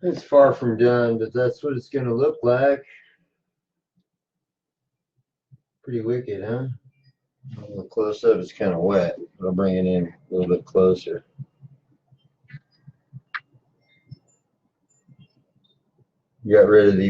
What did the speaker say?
It's far from done, but that's what it's going to look like. Pretty wicked, huh? A little close up, it's kind of wet. I'll bring it in a little bit closer. Got rid of the